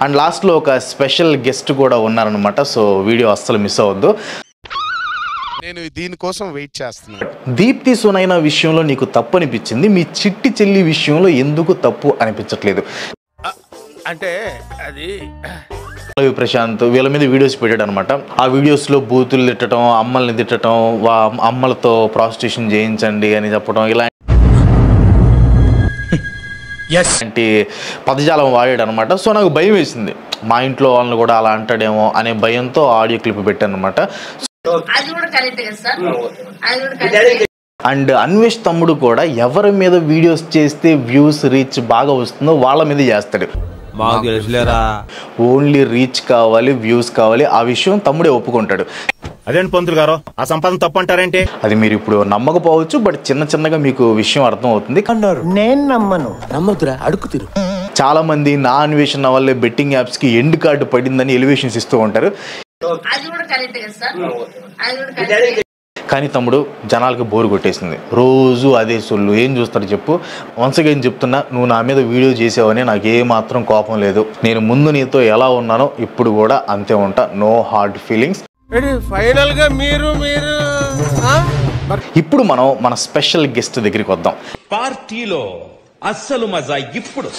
And లాస్ట్లో ఒక special guest కూడా ఉన్నారనమాట. సో వీడియో అస్సలు మిస్ అవ్వద్దు. నేను దీనికోసం వెయిట్ చేస్తున్నాను. దీప్తి సునైనా విషయంలో నీకు తప్పు అనిపించింది, మీ చిట్టి చెల్లి విషయంలో ఎందుకు తప్పు అనిపించట్లేదు? అంటే అది ప్రశాంత్ వీళ్ళ మీద వీడియోస్ పెట్టాడు అనమాట. ఆ వీడియోస్లో బూతులు తిట్టడం, అమ్మల్ని తిట్టడం, అమ్మలతో ప్రాస్టిట్యూషన్ చేయించండి అని చెప్పడం, ఇలాంటి పదజాలం వాడాడు అనమాట. సో నాకు భయం వేసింది, మా ఇంట్లో వాళ్ళని కూడా అలా అంటాడేమో అనే భయంతో ఆడియో క్లిప్ పెట్టాను అనమాట. అండ్ అన్వేష్ తమ్ముడు కూడా ఎవరి మీద వీడియోస్ చేస్తే వ్యూస్ రీచ్ బాగా వస్తుందో వాళ్ళ మీద చేస్తాడు. ఓన్లీ రీచ్ కావాలి, వ్యూస్ కావాలి, ఆ విషయం తమ్ముడే ఒప్పుకుంటాడు. అదేంటి పంతులు గారు, ఆ సంపాదన తప్పు అంటారేంటి? అది మీరు ఇప్పుడు నమ్మకపోవచ్చు, బట్ చిన్నగా మీకు విషయం అర్థం అవుతుంది. నేను నమ్మదురా, అడుగు తిరు. చాలా మంది నా అన్వేషణ వల్లే బెట్టింగ్ యాప్స్ కి ఎండ్ కార్డు పడిందని ఎలివేషన్స్ ఇస్తూ ఉంటారు. కానీ తమ్ముడు జనాలకు బోరు కొట్టేసింది, రోజు అదే సొల్లు, ఏం చూస్తారు చెప్పు. వన్స్ అగైన్ చెప్తున్నా, నువ్వు నా మీద వీడియో చేసావని నాకు ఏ మాత్రం కోపం లేదు. నేను ముందు నీతో ఎలా ఉన్నానో ఇప్పుడు కూడా అంతే ఉంటా. No hard feelings. ఫైనల్ గా మీరు ఇప్పుడు మనం మన స్పెషల్ గెస్ట్ దగ్గరికి వద్దాం. పార్టీలో అస్సలు మజా ఇప్పుడు